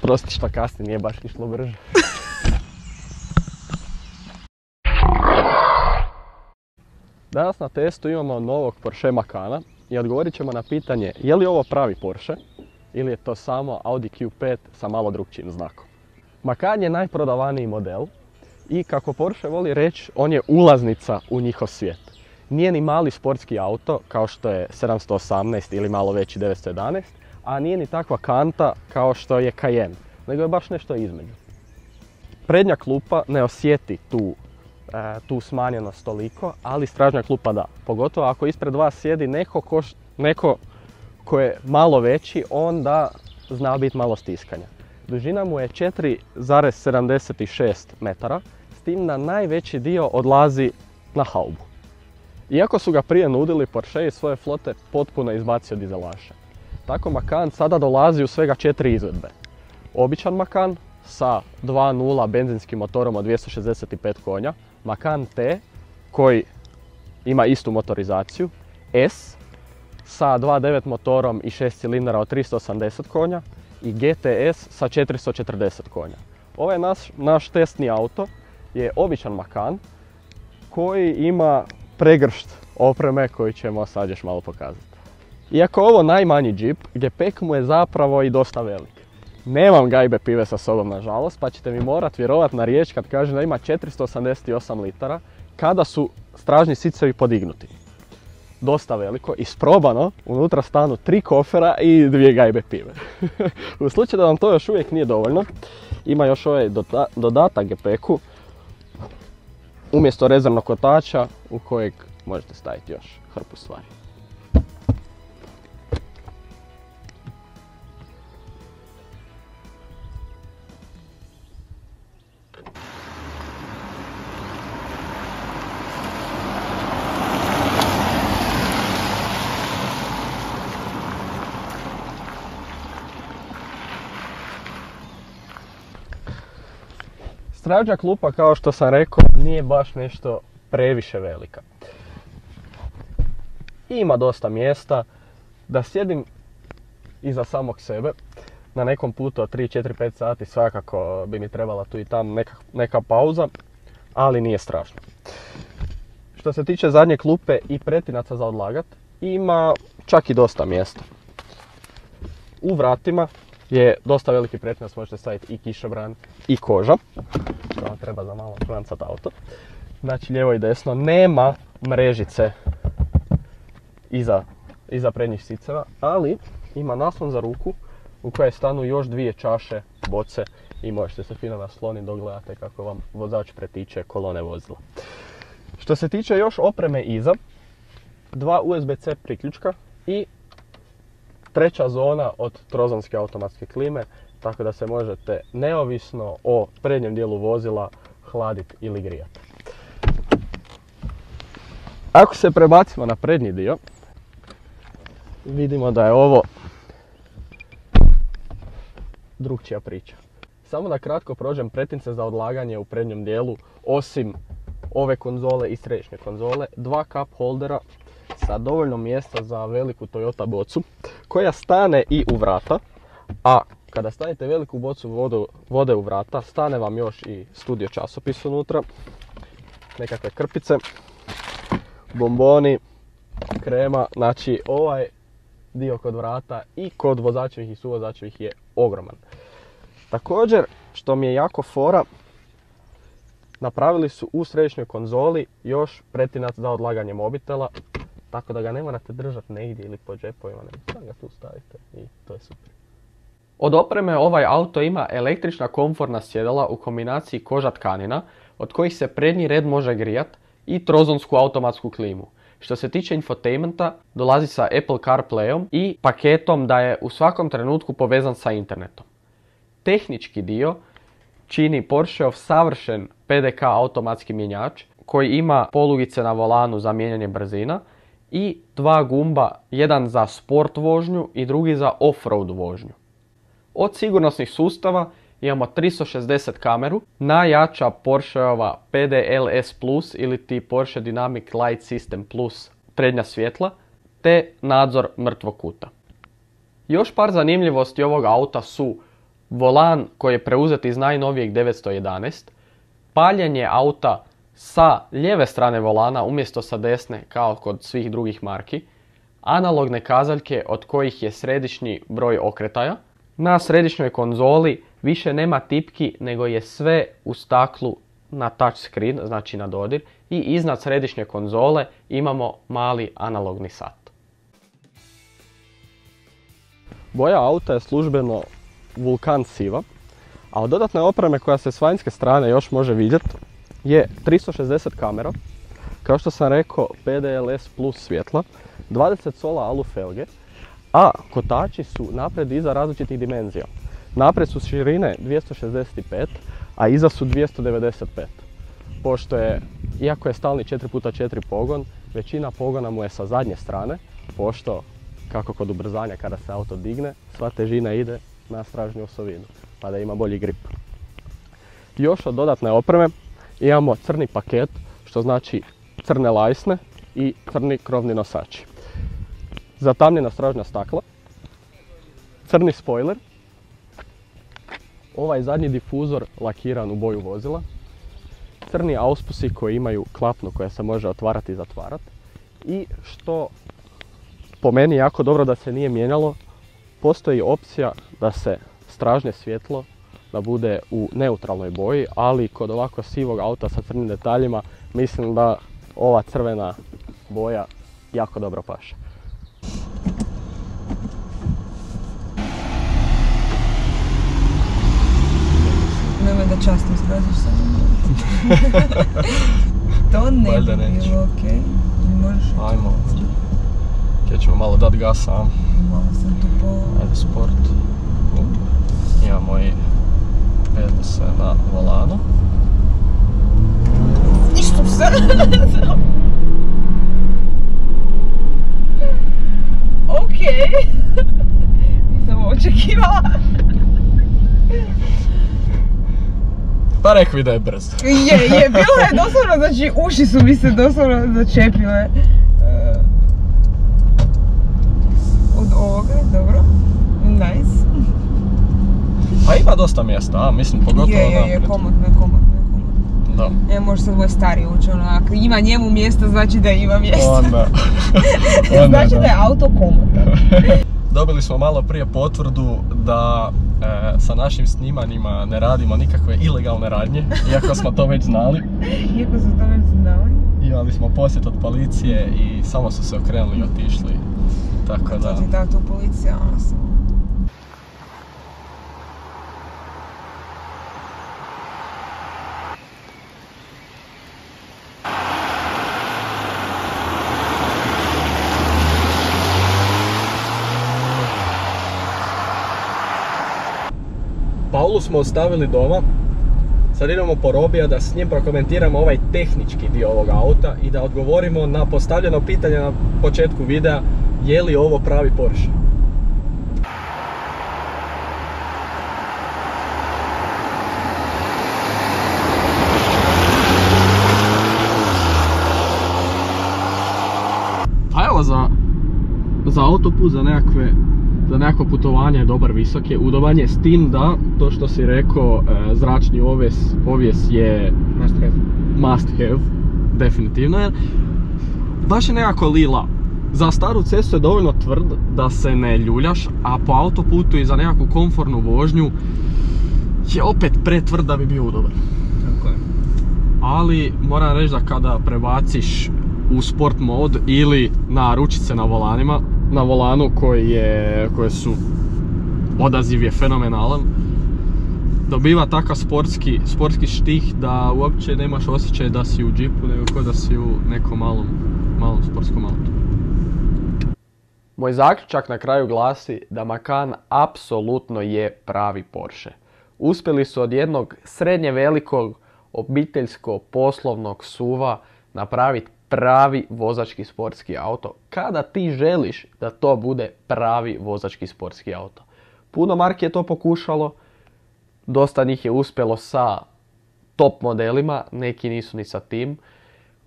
Prosti što kasnije nije baš išlo brže. Danas na testu imamo novog Porsche Macana i odgovorit ćemo na pitanje je li ovo pravi Porsche ili je to samo Audi Q5 sa malo drukčijim znakom. Macan je najprodavaniji model i kako Porsche voli reći, on je ulaznica u njihov svijet. Nije ni mali sportski auto kao što je 718 ili malo veći 911, a nije ni takva kanta kao što je Cayenne, nego je baš nešto između. Prednja klupa ne osjeti tu smanjenost toliko, ali stražnja klupa da. Pogotovo ako ispred vas sjedi neko ko je malo veći, onda zna biti malo stiskanja. Dužina mu je 4,76 metara, s tim da najveći dio odlazi na haubu. Iako su ga prije nudili, Porsche iz svoje flote potpuno izbacio dizelaše. Tako Macan sada dolazi u svega 4 izvedbe. Običan Macan sa 2.0 benzinskim motorom od 265 konja, Macan T koji ima istu motorizaciju, S sa 2.9 motorom i 6 cilindara od 380 konja i GTS sa 440 konja. Ovaj naš testni auto je običan Macan koji ima pregršt opreme koju ćemo sad još malo pokazati. Iako ovo najmanji džip, gepek mu je zapravo i dosta velik. Nemam gajbe pive sa sobom nažalost, pa ćete mi morat vjerovat na riječ kad kažem da ima 488 litara kada su stražni sicevi podignuti. Dosta veliko, isprobano, unutra stanu 3 kofera i 2 gajbe pive. U slučaju da vam to još uvijek nije dovoljno, ima još ovaj dodatak gepeku umjesto rezervnog kotača u kojeg možete staviti još hrpu stvari. Stražnja klupa, kao što sam rekao, nije baš nešto previše velika. Ima dosta mjesta da sjedim iza samog sebe. Na nekom putu od 3, 4, 5 sati svakako bi mi trebala tu i tam neka pauza, ali nije strašno. Što se tiče zadnje klupe i pretinaca za odlagat, ima čak i dosta mjesta. U vratima je dosta veliki pretinac, možete staviti i kišobran i koža. To vam treba za malo klancat auto. Znači lijevo i desno. Nema mrežice iza prednjih siceva, ali ima naslon za ruku u koje stanu još 2 čaše boce i možete se fino nasloniti dok gledate kako vam vozač pretiče kolone vozila. Što se tiče još opreme iza, 2 USB-C priključka i treća zona od trozonske automatske klime, tako da se možete neovisno o prednjem dijelu vozila hladiti ili grijati. Ako se prebacimo na prednji dio, vidimo da je ovo drukčija priča. Samo da kratko prođem pretince za odlaganje u prednjem dijelu, osim ove konzole i središnje konzole, 2 cup holdera sa dovoljno mjesta za veliku Toyota bocu koja stane i u vrata, a kada stavite veliku bocu vode u vrata, stane vam još i studio časopis unutra, nekakve krpice, bomboni, krema, znači ovaj dio kod vrata i kod vozačevih i suvozačevih je ogroman. Također, što mi je jako fora, napravili su u središnjoj konzoli još pretinac za odlaganje mobitela, tako da ga ne morate držati negdje ili po džepovima, nego samo ga tu stavite i to je super. Od opreme ovaj auto ima električna komforna sjedala u kombinaciji koža tkanina, od kojih se prednji red može grijat, i trozonsku automatsku klimu. Što se tiče infotainmenta, dolazi sa Apple CarPlayom i paketom da je u svakom trenutku povezan sa internetom. Tehnički dio čini Porscheov savršen PDK automatski mjenjač koji ima polugice na volanu za mijenjanje brzina i 2 gumba, jedan za sport vožnju i drugi za off-road vožnju. Od sigurnosnih sustava imamo 360 kameru, najjača Porscheova PDLS Plus ili ti Porsche Dynamic Light System Plus prednja svjetla, te nadzor mrtvog kuta. Još par zanimljivosti ovog auta su volan koji je preuzet iz najnovijeg 911, paljenje auta sa lijeve strane volana umjesto sa desne kao kod svih drugih marki, analogne kazaljke od kojih je središnji broj okretaja. Na središnjoj konzoli više nema tipki nego je sve u staklu na touch screen, znači na dodir, i iznad središnje konzole imamo mali analogni sat. Boja auta je službeno vulkan siva, a od dodatne opreme koja se s vanjske strane još može vidjeti je 360 kamera, kao što sam rekao PDLS plus svjetla, 20 sola alu felge, a kotači su naprijed i iza različitih dimenzija. Naprijed su širine 265, a iza su 295. Pošto je, iako je stalni 4x4 pogon, većina pogona mu je sa zadnje strane, pošto, kako kod ubrzanja kada se auto digne, sva težina ide na stražnju osovinu, pa da ima bolji grip. Još od dodatne opreme imamo crni paket, što znači crne lajsne i crni krovni nosači. Zatamnjena stražnja stakla, crni spoiler, ovaj zadnji difuzor lakiran u boju vozila, crni auspusi koji imaju klapnu koja se može otvarati i zatvarati, i što po meni jako dobro da se nije mijenjalo, postoji opcija da se stražnje svjetlo da bude u neutralnoj boji, ali kod ovako sivog auta sa crnim detaljima mislim da ova crvena boja jako dobro paše. Nemoj da časno zgaziš sa mnom. To ne bi bilo okej. Možeš... Ajmo. Kje ćemo malo dat gasa, a? Malo sam tu po... Ajde, sport. Imamo i peduse na volanu. Ništa se! Okej. Nisam očekivala. Pa rekli da je brz. Je, bilo je doslovno, znači uši su mi se doslovno začepile. Od ovoga, dobro. Nice. A ima dosta mjesta, a mislim pogotovo naprijed. Je, komotno. Da. Ja može sad moj stari ući, ono, ako ima njemu mjesta, znači da ima mjesta. Onda Znači da je auto komotan. Dobili smo malo prije potvrdu da sa našim snimanjima ne radimo nikakve ilegalne radnje, iako smo to već znali. Imali smo posjet od policije i samo su se okrenuli i otišli. Tako da... Znači da, to policija, ono sam... Paulu smo ostavili doma, sad idemo po Robija da s njim prokomentiramo ovaj tehnički dio ovog auta i da odgovorimo na postavljeno pitanje na početku videa, je li ovo pravi Porsche. Pa evo za autoput, za nekakvo putovanje je dobar, visok je, udoban je, s tim da, to što si rekao, zračni ovjes je must have, definitivno, jer baš je nekako lila. Za staru cestu je dovoljno tvrd da se ne ljuljaš, a po autoputu i za nekakvu komfortnu vožnju je opet pretvrd da bi bio udoban. Tako je. Ali moram reći da kada prebaciš u sport mod ili na ručice na volanu koje su, odaziv je fenomenalan, dobiva takav sportski štih da uopće nemaš osjećaj da si u džipu, nego kao da si u nekom malom sportskom autu. Moj zaključak na kraju glasi da Macan apsolutno je pravi Porsche. Uspjeli su od jednog srednje velikog obiteljskog poslovnog SUV-a napraviti pravi vozački sportski auto, kada ti želiš da to bude pravi vozački sportski auto. Puno marki je to pokušalo, dosta njih je uspjelo sa top modelima, neki nisu ni sa tim,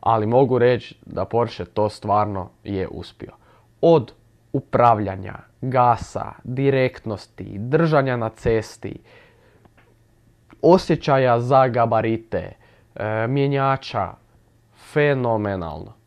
ali mogu reći da Porsche to stvarno je uspio. Od upravljanja, gasa, direktnosti, držanja na cesti, osjećaja za gabarite, mjenjača, fenomenalno.